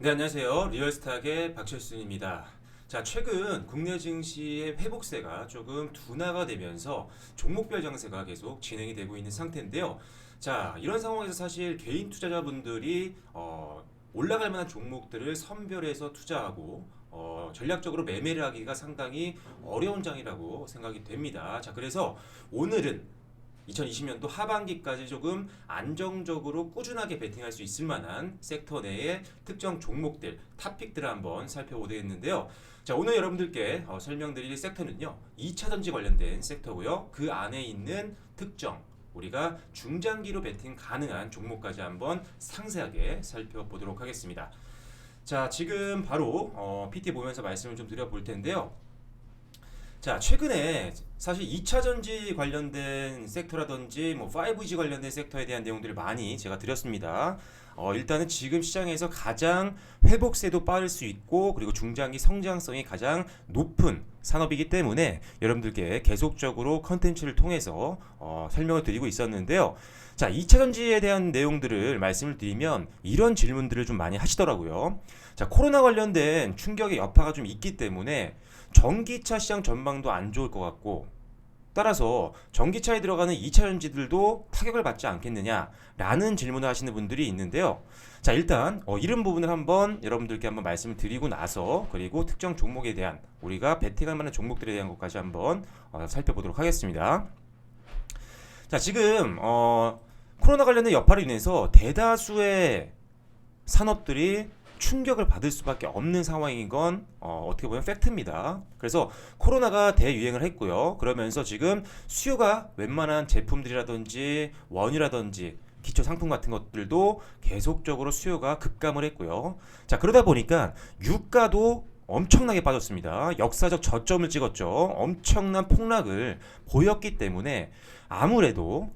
네, 안녕하세요. 리얼스탁의 박철순입니다. 자, 최근 국내 증시의 회복세가 조금 둔화가 되면서 종목별 장세가 계속 진행이 되고 있는 상태인데요. 자, 이런 상황에서 사실 개인 투자자분들이 올라갈 만한 종목들을 선별해서 투자하고 전략적으로 매매를 하기가 상당히 어려운 장이라고 생각이 됩니다. 자, 그래서 오늘은 2020년도 하반기까지 조금 안정적으로 꾸준하게 베팅할 수 있을 만한 섹터 내의 특정 종목들, 탑픽들을 한번 살펴보겠는데요. 자, 오늘 여러분들께 설명드릴 섹터는요. 2차 전지 관련된 섹터고요. 그 안에 있는 특정 우리가 중장기로 베팅 가능한 종목까지 한번 상세하게 살펴보도록 하겠습니다. 자, 지금 바로 PT 보면서 말씀을 좀 드려볼 텐데요. 자, 최근에 사실 2차 전지 관련된 섹터라든지 뭐 5G 관련된 섹터에 대한 내용들을 많이 제가 드렸습니다. 일단은 지금 시장에서 가장 회복세도 빠를 수 있고 그리고 중장기 성장성이 가장 높은 산업이기 때문에 여러분들께 계속적으로 컨텐츠를 통해서 설명을 드리고 있었는데요. 자, 2차 전지에 대한 내용들을 말씀을 드리면 이런 질문들을 좀 많이 하시더라고요. 자, 코로나 관련된 충격의 여파가 좀 있기 때문에 전기차 시장 전망도 안 좋을 것 같고 따라서 전기차에 들어가는 2차 전지들도 타격을 받지 않겠느냐라는 질문을 하시는 분들이 있는데요. 자, 일단 이런 부분을 한번 여러분들께 한번 말씀을 드리고 나서 그리고 특정 종목에 대한 우리가 베팅할 만한 종목들에 대한 것까지 한번 살펴보도록 하겠습니다. 자, 지금 코로나 관련된 여파로 인해서 대다수의 산업들이 충격을 받을 수밖에 없는 상황인 건 어떻게 보면 팩트입니다. 그래서 코로나가 대유행을 했고요. 그러면서 지금 수요가 웬만한 제품들이라든지 원유라든지 기초 상품 같은 것들도 계속적으로 수요가 급감을 했고요. 자, 그러다 보니까 유가도 엄청나게 빠졌습니다. 역사적 저점을 찍었죠. 엄청난 폭락을 보였기 때문에 아무래도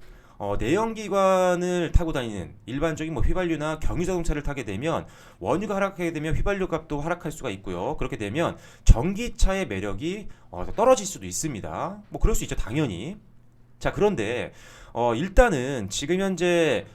내연기관을 타고 다니는 일반적인 뭐 휘발유나 경유자동차를 타게 되면 원유가 하락하게 되면 휘발유 값도 하락할 수가 있고요. 그렇게 되면 전기차의 매력이 떨어질 수도 있습니다. 뭐 그럴 수 있죠, 당연히. 자, 그런데 일단은 지금 현재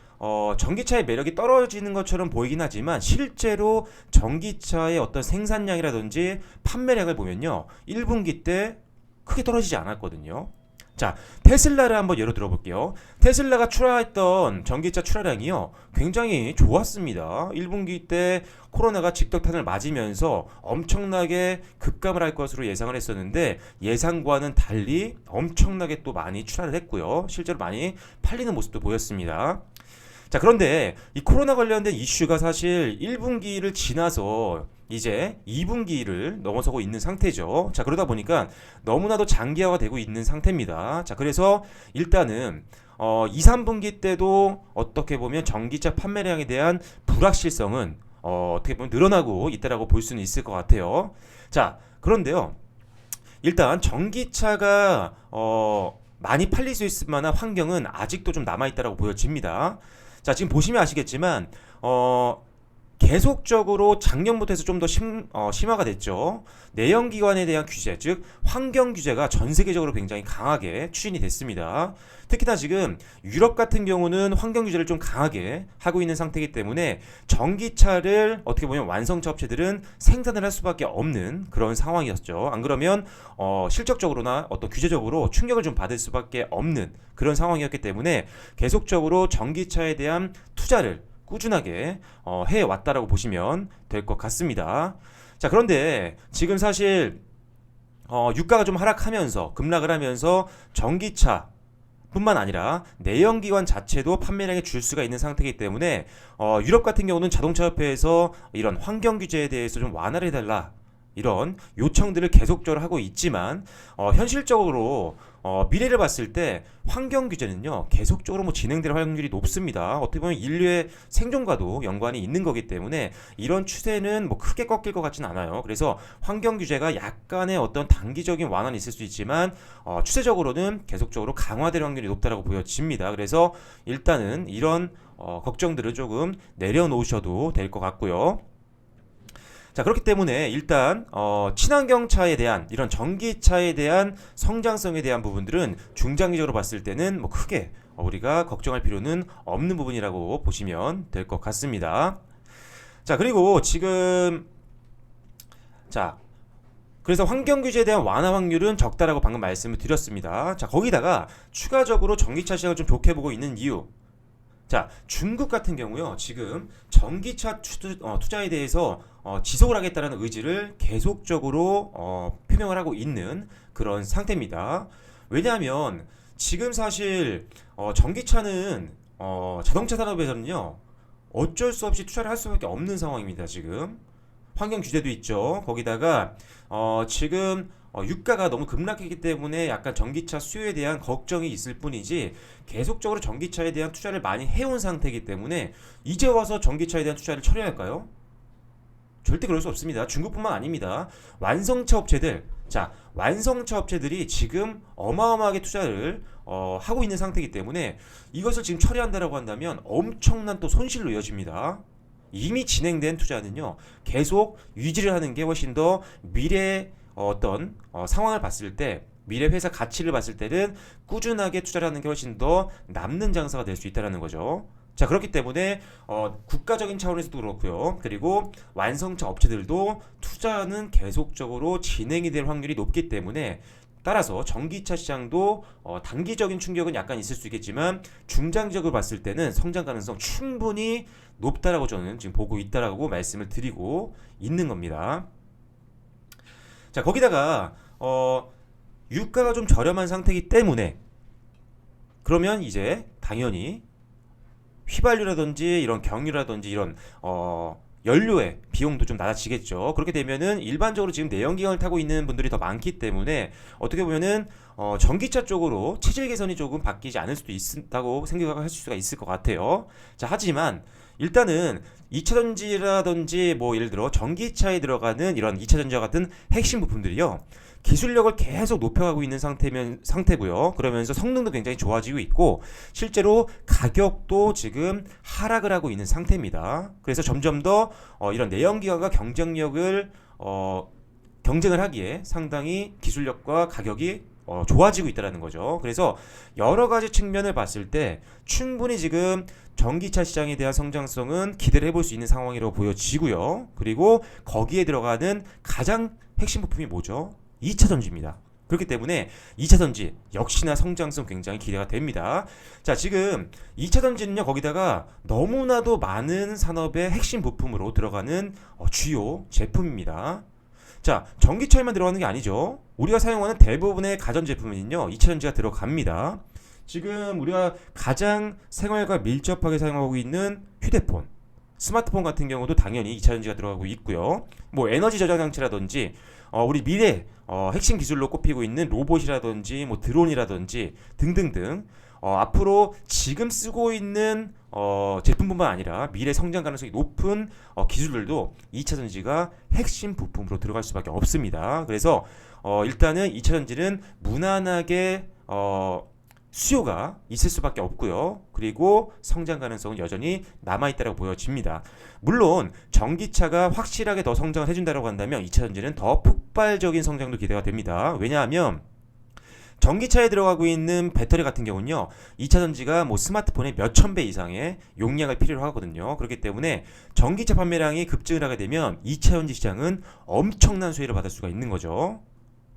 전기차의 매력이 떨어지는 것처럼 보이긴 하지만 실제로 전기차의 어떤 생산량이라든지 판매량을 보면요. 1분기 때 크게 떨어지지 않았거든요. 자, 테슬라를 한번 예로 들어볼게요. 테슬라가 출하했던 전기차 출하량이요, 굉장히 좋았습니다. 1분기 때 코로나가 직격탄을 맞으면서 엄청나게 급감을 할 것으로 예상을 했었는데 예상과는 달리 엄청나게 또 많이 출하를 했고요. 실제로 많이 팔리는 모습도 보였습니다. 자, 그런데 이 코로나 관련된 이슈가 사실 1분기를 지나서 이제 2분기를 넘어서고 있는 상태죠. 자, 그러다 보니까 너무나도 장기화가 되고 있는 상태입니다. 자, 그래서 일단은 2, 3분기 때도 어떻게 보면 전기차 판매량에 대한 불확실성은 어떻게 보면 늘어나고 있다라고 볼 수는 있을 것 같아요. 자, 그런데요. 일단 전기차가 많이 팔릴 수 있을 만한 환경은 아직도 좀 남아있다라고 보여집니다. 자, 지금 보시면 아시겠지만 계속적으로 작년부터 해서 좀 더 심화가 됐죠. 내연기관에 대한 규제, 즉 환경 규제가 전 세계적으로 굉장히 강하게 추진이 됐습니다. 특히나 지금 유럽 같은 경우는 환경 규제를 좀 강하게 하고 있는 상태이기 때문에 전기차를 어떻게 보면 완성차 업체들은 생산을 할 수밖에 없는 그런 상황이었죠. 안 그러면 실적적으로나 어떤 규제적으로 충격을 좀 받을 수밖에 없는 그런 상황이었기 때문에 계속적으로 전기차에 대한 투자를 꾸준하게 해왔다라고 보시면 될 것 같습니다. 자, 그런데 지금 사실 유가가 좀 하락하면서 급락을 하면서 전기차 뿐만 아니라 내연기관 자체도 판매량이 줄 수가 있는 상태이기 때문에 유럽 같은 경우는 자동차협회에서 이런 환경 규제에 대해서 좀 완화를 해달라 이런 요청들을 계속적으로 하고 있지만 현실적으로 미래를 봤을 때 환경 규제는요 계속적으로 뭐 진행될 확률이 높습니다. 어떻게 보면 인류의 생존과도 연관이 있는 거기 때문에 이런 추세는 뭐 크게 꺾일 것 같지는 않아요. 그래서 환경 규제가 약간의 어떤 단기적인 완화는 있을 수 있지만 추세적으로는 계속적으로 강화될 확률이 높다라고 보여집니다. 그래서 일단은 이런 걱정들을 조금 내려놓으셔도 될 것 같고요. 자, 그렇기 때문에 일단 친환경차에 대한 이런 전기차에 대한 성장성에 대한 부분들은 중장기적으로 봤을 때는 뭐 크게 우리가 걱정할 필요는 없는 부분이라고 보시면 될 것 같습니다. 자, 그리고 지금 자, 그래서 환경 규제에 대한 완화 확률은 적다라고 방금 말씀을 드렸습니다. 자, 거기다가 추가적으로 전기차 시장을 좀 좋게 보고 있는 이유. 자, 중국 같은 경우요. 지금 전기차 투자에 대해서 지속을 하겠다는 의지를 계속적으로 표명을 하고 있는 그런 상태입니다. 왜냐하면 지금 사실 전기차는 자동차 산업에서는요. 어쩔 수 없이 투자를 할 수밖에 없는 상황입니다. 지금 환경 규제도 있죠. 거기다가 지금 유가가 너무 급락했기 때문에 약간 전기차 수요에 대한 걱정이 있을 뿐이지 계속적으로 전기차에 대한 투자를 많이 해온 상태이기 때문에 이제 와서 전기차에 대한 투자를 처리할까요? 절대 그럴 수 없습니다. 중국뿐만 아닙니다. 완성차 업체들, 자, 완성차 업체들이 지금 어마어마하게 투자를 하고 있는 상태이기 때문에 이것을 지금 처리한다라고 한다면 엄청난 또 손실로 이어집니다. 이미 진행된 투자는요 계속 유지를 하는 게 훨씬 더 미래 어떤 상황을 봤을 때 미래 회사 가치를 봤을 때는 꾸준하게 투자를 하는 게 훨씬 더 남는 장사가 될 수 있다는 거죠. 자, 그렇기 때문에 국가적인 차원에서도 그렇고요. 그리고 완성차 업체들도 투자는 계속적으로 진행이 될 확률이 높기 때문에 따라서 전기차 시장도 단기적인 충격은 약간 있을 수 있겠지만 중장기적으로 봤을 때는 성장 가능성 충분히 높다라고 저는 지금 보고 있다라고 말씀을 드리고 있는 겁니다. 자, 거기다가 유가가 좀 저렴한 상태이기 때문에 그러면 이제 당연히 휘발유라든지 이런 경유라든지 이런 연료의 비용도 좀 낮아지겠죠. 그렇게 되면은 일반적으로 지금 내연기관을 타고 있는 분들이 더 많기 때문에 어떻게 보면은 전기차 쪽으로 체질 개선이 조금 바뀌지 않을 수도 있다고 생각할 수가 있을 것 같아요. 자, 하지만 일단은 2차 전지라든지 뭐 예를 들어 전기차에 들어가는 이런 2차 전지와 같은 핵심 부품들이요. 기술력을 계속 높여가고 있는 상태고요. 그러면서 성능도 굉장히 좋아지고 있고 실제로 가격도 지금 하락을 하고 있는 상태입니다. 그래서 점점 더 이런 내연기관과 경쟁을 하기에 상당히 기술력과 가격이 좋아지고 있다는 거죠. 그래서 여러 가지 측면을 봤을 때 충분히 지금 전기차 시장에 대한 성장성은 기대를 해볼 수 있는 상황이라고 보여지고요. 그리고 거기에 들어가는 가장 핵심 부품이 뭐죠? 2차 전지입니다. 그렇기 때문에 2차 전지 역시나 성장성 굉장히 기대가 됩니다. 자, 지금 2차 전지는요, 거기다가 너무나도 많은 산업의 핵심 부품으로 들어가는 주요 제품입니다. 자, 전기차에만 들어가는 게 아니죠. 우리가 사용하는 대부분의 가전제품은요 2차 전지가 들어갑니다. 지금 우리가 가장 생활과 밀접하게 사용하고 있는 휴대폰, 스마트폰 같은 경우도 당연히 2차 전지가 들어가고 있고요. 뭐 에너지 저장 장치라든지 우리 미래 핵심 기술로 꼽히고 있는 로봇이라든지 뭐 드론이라든지 등등등 앞으로 지금 쓰고 있는 제품뿐만 아니라 미래 성장 가능성이 높은 기술들도 2차 전지가 핵심 부품으로 들어갈 수밖에 없습니다. 그래서 일단은 2차 전지는 무난하게 수요가 있을 수밖에 없고요. 그리고 성장 가능성은 여전히 남아있다고 보여집니다. 물론 전기차가 확실하게 더 성장을 해준다고 한다면 2차 전지는 더 폭발적인 성장도 기대가 됩니다. 왜냐하면 전기차에 들어가고 있는 배터리 같은 경우는요 2차 전지가 뭐 스마트폰의 몇천 배 이상의 용량을 필요로 하거든요. 그렇기 때문에 전기차 판매량이 급증을 하게 되면 2차 전지 시장은 엄청난 수혜를 받을 수가 있는 거죠.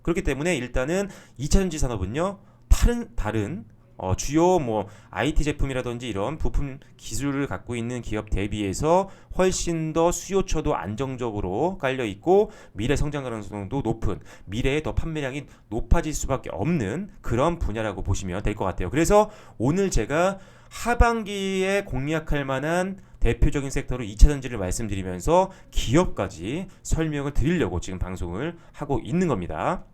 그렇기 때문에 일단은 2차 전지 산업은요 다른 주요 뭐 IT 제품이라든지 이런 부품 기술을 갖고 있는 기업 대비해서 훨씬 더 수요처도 안정적으로 깔려 있고 미래 성장 가능성도 높은 미래에 더 판매량이 높아질 수밖에 없는 그런 분야라고 보시면 될 것 같아요. 그래서 오늘 제가 하반기에 공략할 만한 대표적인 섹터로 2차 전지를 말씀드리면서 기업까지 설명을 드리려고 지금 방송을 하고 있는 겁니다.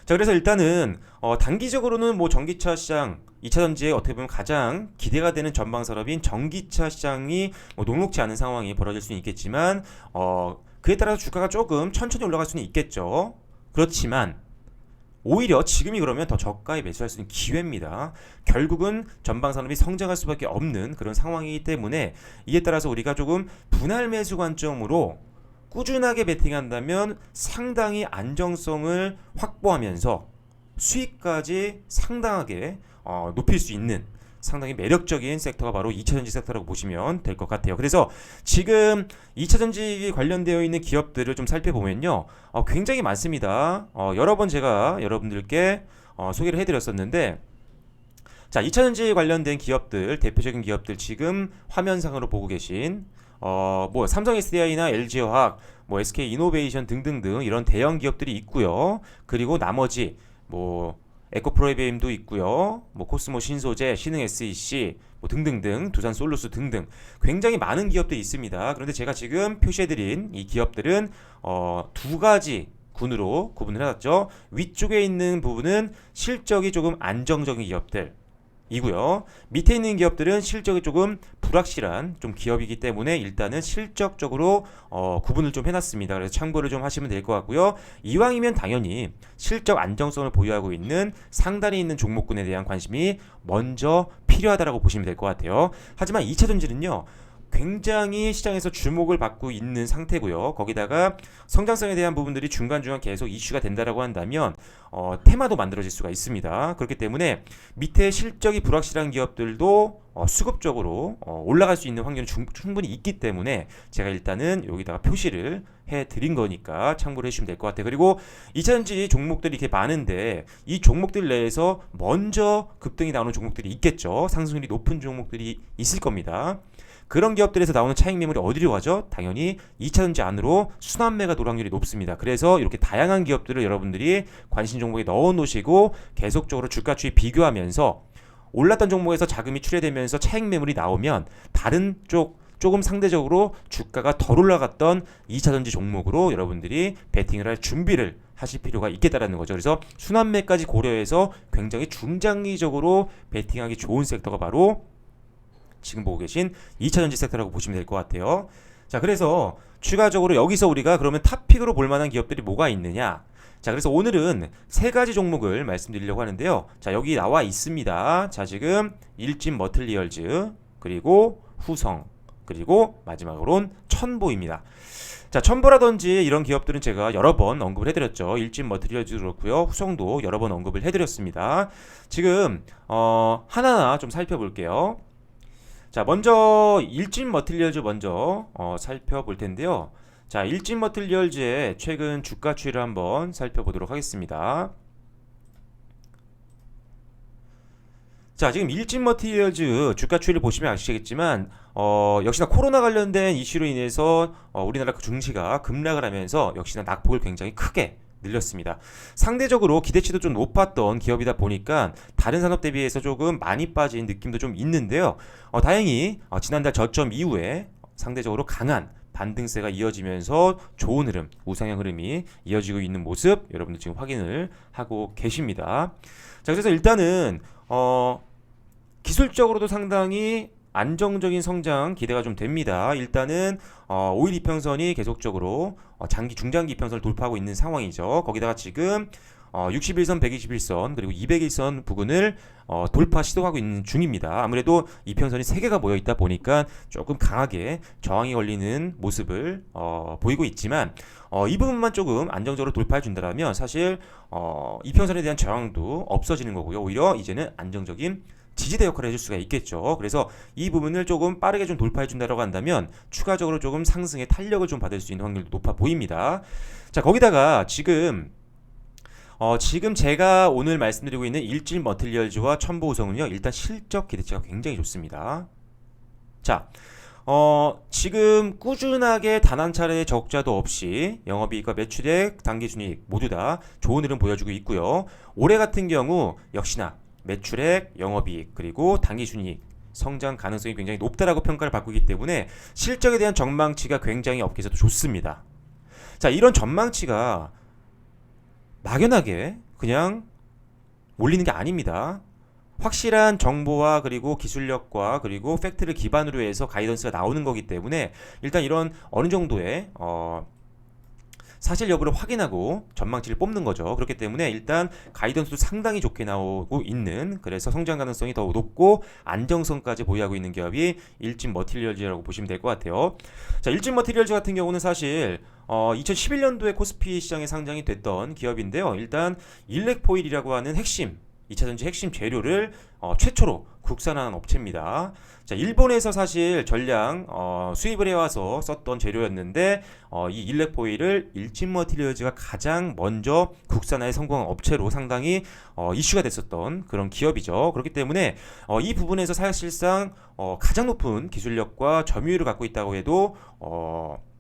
자, 그래서 일단은 단기적으로는 뭐 전기차 시장 2차 전지에 어떻게 보면 가장 기대가 되는 전방 산업인 전기차 시장이 뭐 녹록지 않은 상황이 벌어질 수는 있겠지만 그에 따라서 주가가 조금 천천히 올라갈 수는 있겠죠. 그렇지만 오히려 지금이 그러면 더 저가에 매수할 수 있는 기회입니다. 결국은 전방 산업이 성장할 수밖에 없는 그런 상황이기 때문에 이에 따라서 우리가 조금 분할 매수 관점으로 꾸준하게 베팅한다면 상당히 안정성을 확보하면서 수익까지 상당하게 높일 수 있는 상당히 매력적인 섹터가 바로 2차전지 섹터라고 보시면 될 것 같아요. 그래서 지금 2차전지 관련되어 있는 기업들을 좀 살펴보면요, 굉장히 많습니다. 여러 번 제가 여러분들께 소개를 해드렸었는데, 자, 2차전지 관련된 기업들, 대표적인 기업들 지금 화면상으로 보고 계신 뭐 삼성 SDI나 LG화학, 뭐 SK이노베이션 등등등 이런 대형 기업들이 있고요. 그리고 나머지 뭐 에코프로비엠도 있고요. 뭐 코스모 신소재, 신흥 SEC 뭐 등등등, 두산 솔루스 등등 굉장히 많은 기업들이 있습니다. 그런데 제가 지금 표시해드린 이 기업들은 두 가지 군으로 구분을 해놨죠. 위쪽에 있는 부분은 실적이 조금 안정적인 기업들 이고요. 밑에 있는 기업들은 실적이 조금 불확실한 좀 기업이기 때문에 일단은 실적적으로 구분을 좀 해놨습니다. 그래서 참고를 좀 하시면 될 것 같고요. 이왕이면 당연히 실적 안정성을 보유하고 있는 상단에 있는 종목군에 대한 관심이 먼저 필요하다라고 보시면 될 것 같아요. 하지만 2차전지는요, 굉장히 시장에서 주목을 받고 있는 상태고요. 거기다가 성장성에 대한 부분들이 중간중간 계속 이슈가 된다라고 한다면 테마도 만들어질 수가 있습니다. 그렇기 때문에 밑에 실적이 불확실한 기업들도 수급적으로 올라갈 수 있는 확률이 충분히 있기 때문에 제가 일단은 여기다가 표시를 해드린 거니까 참고를 해주시면 될 것 같아요. 그리고 2차전지 종목들이 이렇게 많은데 이 종목들 내에서 먼저 급등이 나오는 종목들이 있겠죠. 상승률이 높은 종목들이 있을 겁니다. 그런 기업들에서 나오는 차익 매물이 어디로 가죠? 당연히 2차전지 안으로 순환매가 돌 확률이 높습니다. 그래서 이렇게 다양한 기업들을 여러분들이 관심 종목에 넣어 놓으시고 계속적으로 주가 추이 비교하면서 올랐던 종목에서 자금이 출회되면서 차익 매물이 나오면 다른 쪽 조금 상대적으로 주가가 덜 올라갔던 2차전지 종목으로 여러분들이 베팅을 할 준비를 하실 필요가 있겠다라는 거죠. 그래서 순환매까지 고려해서 굉장히 중장기적으로 베팅하기 좋은 섹터가 바로 지금 보고 계신 2차전지 섹터라고 보시면 될 것 같아요. 자, 그래서 추가적으로 여기서 우리가 그러면 탑픽으로 볼 만한 기업들이 뭐가 있느냐? 자, 그래서 오늘은 세 가지 종목을 말씀드리려고 하는데요. 자, 여기 나와 있습니다. 자, 지금 일진 머틀리얼즈, 그리고 후성, 그리고 마지막으로는 첨보입니다. 자, 첨보라든지 이런 기업들은 제가 여러 번 언급을 해드렸죠. 일진 머트리얼즈도 그렇고요, 후성도 여러 번 언급을 해드렸습니다. 지금 하나하나 좀 살펴볼게요. 자, 먼저 일진 머틀리얼즈 먼저 살펴볼 텐데요. 자, 일진 머틀리얼즈의 최근 주가 추이를 한번 살펴보도록 하겠습니다. 자, 지금 일진 머티리얼즈 주가 추이를 보시면 아시겠지만 역시나 코로나 관련된 이슈로 인해서 우리나라 증시가 급락을 하면서 역시나 낙폭을 굉장히 크게 늘렸습니다. 상대적으로 기대치도 좀 높았던 기업이다 보니까 다른 산업 대비해서 조금 많이 빠진 느낌도 좀 있는데요. 다행히 지난달 저점 이후에 상대적으로 강한 반등세가 이어지면서 좋은 흐름, 우상향 흐름이 이어지고 있는 모습 여러분들 지금 확인을 하고 계십니다. 자, 그래서 일단은 기술적으로도 상당히 안정적인 성장 기대가 좀 됩니다. 일단은 5일 이평선이 계속적으로 중장기 이평선을 돌파하고 있는 상황이죠. 거기다가 지금 61선, 121선 그리고 201선 부근을 돌파 시도하고 있는 중입니다. 아무래도 이평선이 3개가 모여 있다 보니까 조금 강하게 저항이 걸리는 모습을 보이고 있지만 이 부분만 조금 안정적으로 돌파해 준다면 사실 이평선에 대한 저항도 없어지는 거고요. 오히려 이제는 안정적인 지지대 역할을 해줄 수가 있겠죠. 그래서 이 부분을 조금 빠르게 좀 돌파해 준다라고 한다면 추가적으로 조금 상승의 탄력을 좀 받을 수 있는 확률도 높아 보입니다. 자, 거기다가 지금 제가 오늘 말씀드리고 있는 일진 머틀리얼즈와 첨보우성은요, 일단 실적 기대치가 굉장히 좋습니다. 자, 지금 꾸준하게 단 한 차례의 적자도 없이 영업이익과 매출액, 당기순이익 모두 다 좋은 흐름 보여주고 있고요. 올해 같은 경우 역시나 매출액, 영업이익 그리고 당기순이익 성장 가능성이 굉장히 높다라고 평가를 받고 있기 때문에 실적에 대한 전망치가 굉장히 업계에서도 좋습니다. 자, 이런 전망치가 막연하게 그냥 올리는 게 아닙니다. 확실한 정보와 그리고 기술력과 그리고 팩트를 기반으로 해서 가이던스가 나오는 거기 때문에 일단 이런 어느 정도의 사실 여부를 확인하고 전망치를 뽑는 거죠. 그렇기 때문에 일단 가이던스도 상당히 좋게 나오고 있는, 그래서 성장 가능성이 더 높고 안정성까지 보유하고 있는 기업이 일진 머티리얼즈라고 보시면 될 것 같아요. 자, 일진 머티리얼즈 같은 경우는 사실 2011년도에 코스피 시장에 상장이 됐던 기업인데요. 일단 일렉포일이라고 하는 핵심 2차전지 핵심 재료를 최초로 국산화한 업체입니다. 자, 일본에서 사실 전량 수입을 해와서 썼던 재료였는데 이 일렉포일을 일진머티리얼즈가 가장 먼저 국산화에 성공한 업체로 상당히 이슈가 됐었던 그런 기업이죠. 그렇기 때문에 이 부분에서 사실상 가장 높은 기술력과 점유율을 갖고 있다고 해도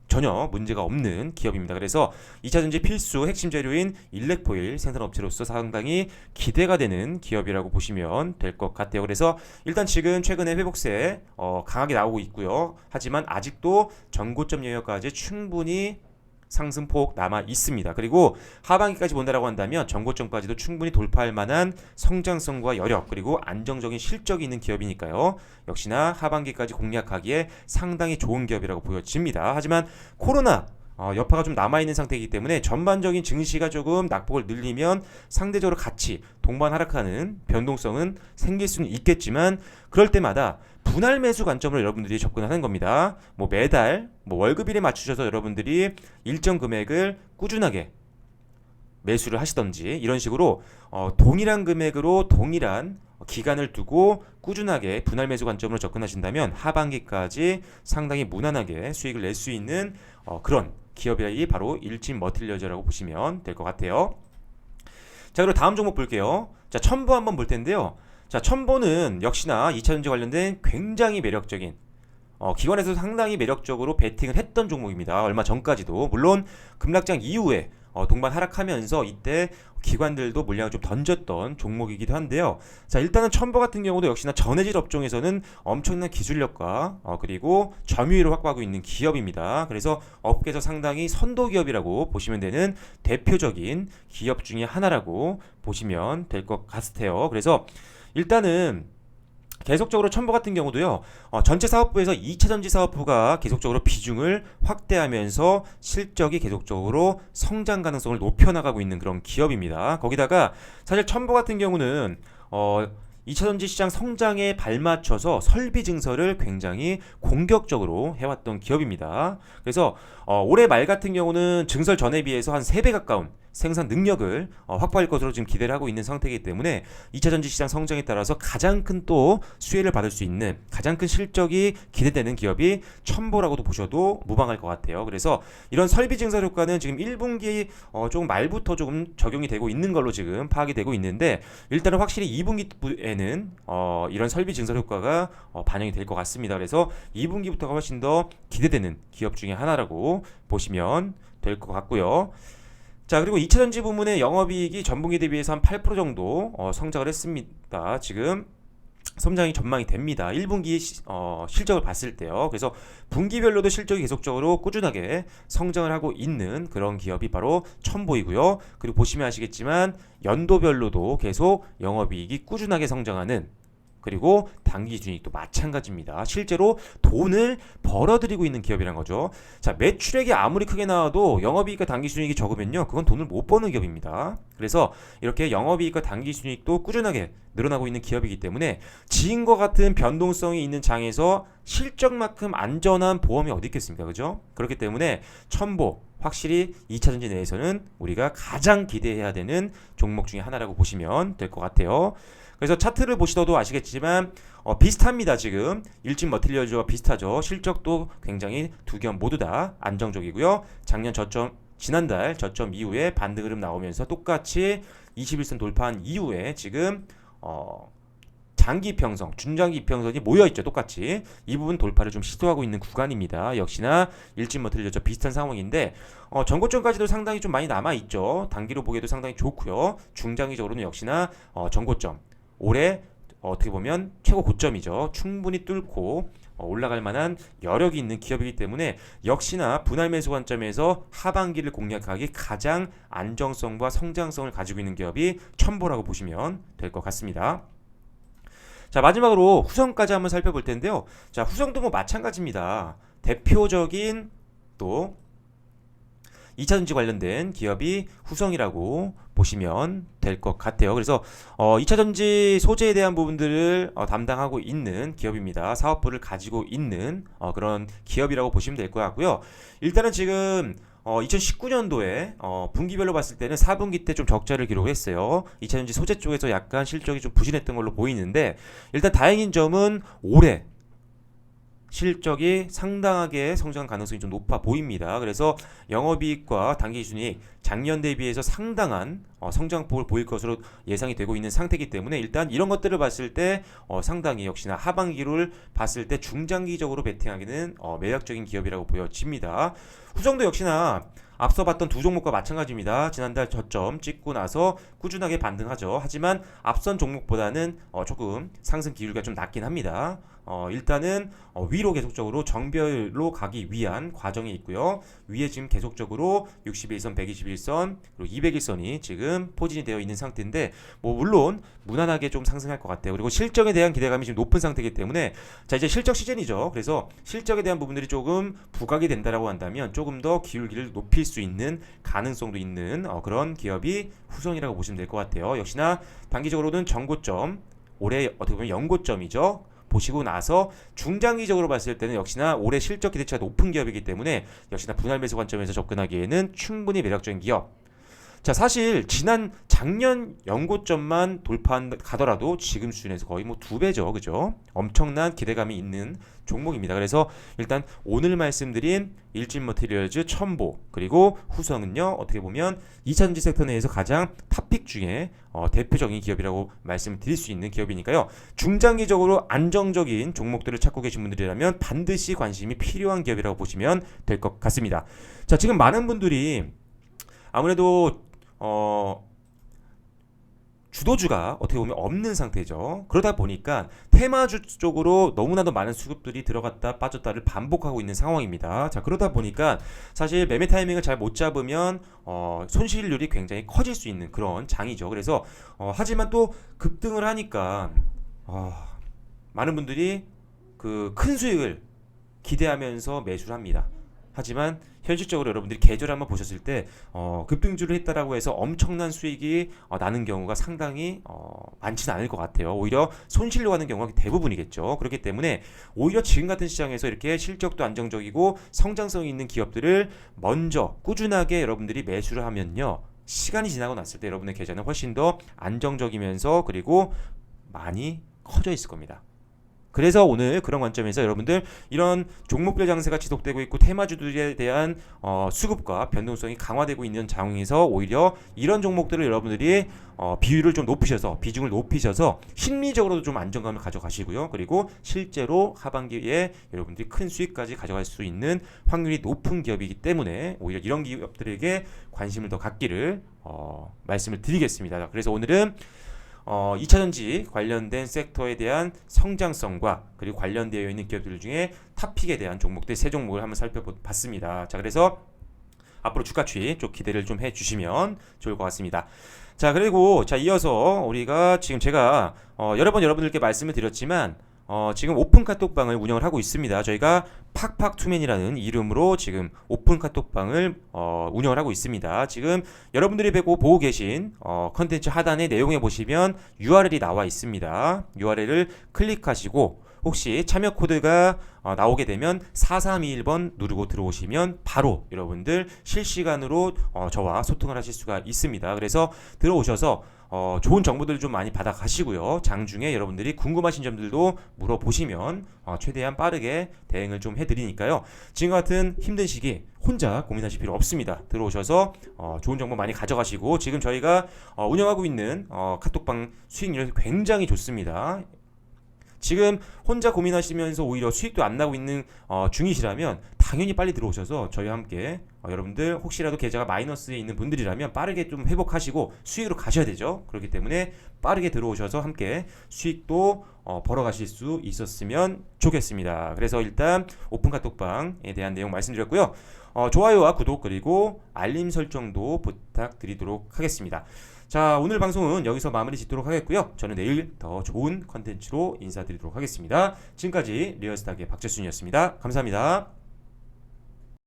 전혀 문제가 없는 기업입니다. 그래서 2차전지 필수 핵심 재료인 일렉포일 생산업체로서 상당히 기대가 되는 기업이라고 보시면 될 것 같아요. 그래서 일단 지금 최근에 회복세 강하게 나오고 있고요. 하지만 아직도 전고점 영역까지 충분히 상승폭 남아 있습니다. 그리고 하반기까지 본다라고 한다면 전고점까지도 충분히 돌파할 만한 성장성과 여력 그리고 안정적인 실적이 있는 기업이니까요. 역시나 하반기까지 공략하기에 상당히 좋은 기업이라고 보여집니다. 하지만 코로나 여파가 좀 남아있는 상태이기 때문에 전반적인 증시가 조금 낙폭을 늘리면 상대적으로 같이 동반 하락하는 변동성은 생길 수는 있겠지만 그럴 때마다 분할 매수 관점으로 여러분들이 접근하는 겁니다. 뭐 매달 월급일에 맞추셔서 여러분들이 일정 금액을 꾸준하게 매수를 하시던지 이런 식으로 동일한 금액으로 동일한 기간을 두고 꾸준하게 분할 매수 관점으로 접근하신다면 하반기까지 상당히 무난하게 수익을 낼 수 있는 그런 기업이 바로 일진머티리얼즈라고 보시면 될 것 같아요. 자, 그리고 다음 종목 볼게요. 자, 첨보 한번 볼 텐데요. 자, 첨보는 역시나 2차전지 관련된 굉장히 매력적인 기관에서 상당히 매력적으로 베팅을 했던 종목입니다. 얼마 전까지도 물론 급락장 이후에 동반 하락하면서 이때 기관들도 물량을 좀 던졌던 종목이기도 한데요. 자, 일단은 첨보 같은 경우도 역시나 전해질 업종에서는 엄청난 기술력과 그리고 점유율을 확보하고 있는 기업입니다. 그래서 업계에서 상당히 선도 기업이라고 보시면 되는 대표적인 기업 중에 하나라고 보시면 될 것 같아요. 그래서 일단은 계속적으로 첨보 같은 경우도요. 전체 사업부에서 2차전지 사업부가 계속적으로 비중을 확대하면서 실적이 계속적으로 성장 가능성을 높여나가고 있는 그런 기업입니다. 거기다가 사실 첨보 같은 경우는 2차전지 시장 성장에 발맞춰서 설비 증설을 굉장히 공격적으로 해왔던 기업입니다. 그래서 올해 말 같은 경우는 증설 전에 비해서 한 3배 가까운 생산 능력을 확보할 것으로 지금 기대를 하고 있는 상태이기 때문에 2차전지 시장 성장에 따라서 가장 큰 또 수혜를 받을 수 있는 가장 큰 실적이 기대되는 기업이 첨보라고도 보셔도 무방할 것 같아요. 그래서 이런 설비 증설 효과는 지금 1분기 조금 말부터 조금 적용이 되고 있는 걸로 지금 파악이 되고 있는데 일단은 확실히 2분기에는 이런 설비 증설 효과가 반영이 될 것 같습니다. 그래서 2분기부터가 훨씬 더 기대되는 기업 중에 하나라고 보시면 될 것 같고요. 자, 그리고 2차전지 부문의 영업이익이 전분기 대비해서 한 8% 정도 성장을 했습니다. 지금 성장이 전망이 됩니다. 1분기 실적을 봤을 때요. 그래서 분기별로도 실적이 계속적으로 꾸준하게 성장을 하고 있는 그런 기업이 바로 첨보이고요. 그리고 보시면 아시겠지만 연도별로도 계속 영업이익이 꾸준하게 성장하는 그리고 당기순이익도 마찬가지입니다. 실제로 돈을 벌어들이고 있는 기업이란 거죠. 자, 매출액이 아무리 크게 나와도 영업이익과 당기순이익이 적으면요, 그건 돈을 못 버는 기업입니다. 그래서 이렇게 영업이익과 당기순이익도 꾸준하게 늘어나고 있는 기업이기 때문에 지인과 같은 변동성이 있는 장에서 실적만큼 안전한 보험이 어디 있겠습니까, 그죠? 그렇기 때문에 첨보 확실히 2차전지 내에서는 우리가 가장 기대해야 되는 종목 중에 하나라고 보시면 될 것 같아요. 그래서 차트를 보시더라도 아시겠지만 비슷합니다. 지금 일진머티리얼즈와 비슷하죠. 실적도 굉장히 두 기업 모두 다 안정적이고요. 지난달 저점 이후에 반등 흐름 나오면서 똑같이 21선 돌파한 이후에 지금 장기 이평선, 중장기 이평선이 모여있죠. 똑같이 이 부분 돌파를 좀 시도하고 있는 구간입니다. 역시나 일진머티리얼즈 비슷한 상황인데 전고점까지도 상당히 좀 많이 남아있죠. 단기로 보기에도 상당히 좋고요. 중장기적으로는 역시나 전고점 올해 어떻게 보면 최고 고점이죠. 충분히 뚫고 올라갈 만한 여력이 있는 기업이기 때문에 역시나 분할 매수 관점에서 하반기를 공략하기 가장 안정성과 성장성을 가지고 있는 기업이 첨보라고 보시면 될 것 같습니다. 자, 마지막으로 후성까지 한번 살펴볼 텐데요. 자, 후성도 뭐 마찬가지입니다. 대표적인 또 2차전지 관련된 기업이 후성이라고 보시면 될 것 같아요. 그래서 2차전지 소재에 대한 부분들을 담당하고 있는 기업입니다. 사업부를 가지고 있는 그런 기업이라고 보시면 될 것 같고요. 일단은 지금 2019년도에 분기별로 봤을 때는 4분기 때 좀 적자를 기록했어요. 2차전지 소재 쪽에서 약간 실적이 좀 부진했던 걸로 보이는데 일단 다행인 점은 올해 실적이 상당하게 성장 가능성이 좀 높아 보입니다. 그래서 영업이익과 당기순이익 작년 대비해서 상당한 성장폭을 보일 것으로 예상이 되고 있는 상태이기 때문에 일단 이런 것들을 봤을 때 상당히 역시나 하반기를 봤을 때 중장기적으로 베팅하기는 매력적인 기업이라고 보여집니다. 후성도 역시나 앞서 봤던 두 종목과 마찬가지입니다. 지난달 저점 찍고 나서 꾸준하게 반등하죠. 하지만 앞선 종목보다는 조금 상승 기울기가 좀 낮긴 합니다. 일단은 위로 계속적으로 정별로 가기 위한 과정이 있고요. 위에 지금 계속적으로 61선, 121선, 그리고 201선이 지금 포진이 되어 있는 상태인데 물론 무난하게 좀 상승할 것 같아요. 그리고 실적에 대한 기대감이 지금 높은 상태이기 때문에 자 이제 실적 시즌이죠. 그래서 실적에 대한 부분들이 조금 부각이 된다라고 한다면 조금 더 기울기를 높일 수 있는 가능성도 있는 그런 기업이 후성이라고 보시면 될 것 같아요. 역시나 단기적으로는 전고점, 올해 어떻게 보면 연고점이죠. 보시고 나서 중장기적으로 봤을 때는 역시나 올해 실적 기대치가 높은 기업이기 때문에 역시나 분할 매수 관점에서 접근하기에는 충분히 매력적인 기업. 자 사실 작년 연고점만 돌파한 가더라도 지금 수준에서 거의 2배죠. 그죠? 엄청난 기대감이 있는 종목입니다. 그래서 일단 오늘 말씀드린 일진머티리얼즈, 첨보 그리고 후성은요 어떻게 보면 2차전지 섹터 내에서 가장 탑픽 중에 대표적인 기업이라고 말씀드릴 수 있는 기업이니까요. 중장기적으로 안정적인 종목들을 찾고 계신 분들이라면 반드시 관심이 필요한 기업이라고 보시면 될 것 같습니다. 자 지금 많은 분들이 아무래도 주도주가 어떻게 보면 없는 상태죠. 그러다 보니까 테마주 쪽으로 너무나도 많은 수급들이 들어갔다 빠졌다를 반복하고 있는 상황입니다. 자 그러다 보니까 사실 매매 타이밍을 잘 못 잡으면 손실률이 굉장히 커질 수 있는 그런 장이죠. 그래서 하지만 또 급등을 하니까 많은 분들이 그 큰 수익을 기대하면서 매수를 합니다. 하지만 현실적으로 여러분들이 계절 한번 보셨을 때 급등주를 했다라고 해서 엄청난 수익이 나는 경우가 상당히 많지는 않을 것 같아요. 오히려 손실로 가는 경우가 대부분이겠죠. 그렇기 때문에 오히려 지금 같은 시장에서 이렇게 실적도 안정적이고 성장성이 있는 기업들을 먼저 꾸준하게 여러분들이 매수를 하면요. 시간이 지나고 났을 때 여러분의 계좌는 훨씬 더 안정적이면서 그리고 많이 커져 있을 겁니다. 그래서 오늘 그런 관점에서 여러분들 이런 종목별 장세가 지속되고 있고 테마주들에 대한 수급과 변동성이 강화되고 있는 상황에서 오히려 이런 종목들을 여러분들이 비율을 좀 높이셔서 비중을 높이셔서 심리적으로도 좀 안정감을 가져가시고요. 그리고 실제로 하반기에 여러분들이 큰 수익까지 가져갈 수 있는 확률이 높은 기업이기 때문에 오히려 이런 기업들에게 관심을 더 갖기를 말씀을 드리겠습니다. 그래서 오늘은 2차전지 관련된 섹터에 대한 성장성과 그리고 관련되어 있는 기업들 중에 탑픽에 대한 종목들 세 종목을 한번 살펴봤습니다. 자 그래서 앞으로 주가 추이 좀 기대를 좀 해주시면 좋을 것 같습니다. 자 그리고 자 이어서 우리가 지금 제가 여러 번 여러분들께 말씀을 드렸지만 지금 오픈 카톡방을 운영을 하고 있습니다. 저희가 팍팍투맨이라는 이름으로 지금 오픈 카톡방을 운영을 하고 있습니다. 지금 여러분들이 보고 계신 컨텐츠 하단에 내용에 보시면 URL이 나와 있습니다. URL을 클릭하시고 혹시 참여 코드가 나오게 되면 4321번 누르고 들어오시면 바로 여러분들 실시간으로 저와 소통을 하실 수가 있습니다. 그래서 들어오셔서 좋은 정보들 좀 많이 받아 가시고요. 장중에 여러분들이 궁금하신 점들도 물어보시면 최대한 빠르게 대응을 좀 해드리니까요. 지금 같은 힘든 시기 혼자 고민하실 필요 없습니다. 들어오셔서 좋은 정보 많이 가져가시고 지금 저희가 운영하고 있는 카톡방 수익률이 굉장히 좋습니다. 지금 혼자 고민하시면서 오히려 수익도 안 나고 있는 중이시라면 당연히 빨리 들어오셔서 저희와 함께 여러분들 혹시라도 계좌가 마이너스에 있는 분들이라면 빠르게 좀 회복하시고 수익으로 가셔야 되죠. 그렇기 때문에 빠르게 들어오셔서 함께 수익도 벌어가실 수 있었으면 좋겠습니다. 그래서 일단 오픈 카톡방에 대한 내용 말씀드렸고요. 좋아요와 구독 그리고 알림 설정도 부탁드리도록 하겠습니다. 자 오늘 방송은 여기서 마무리 짓도록 하겠고요. 저는 내일 더 좋은 컨텐츠로 인사드리도록 하겠습니다. 지금까지 리얼스탁의 박재순이었습니다. 감사합니다.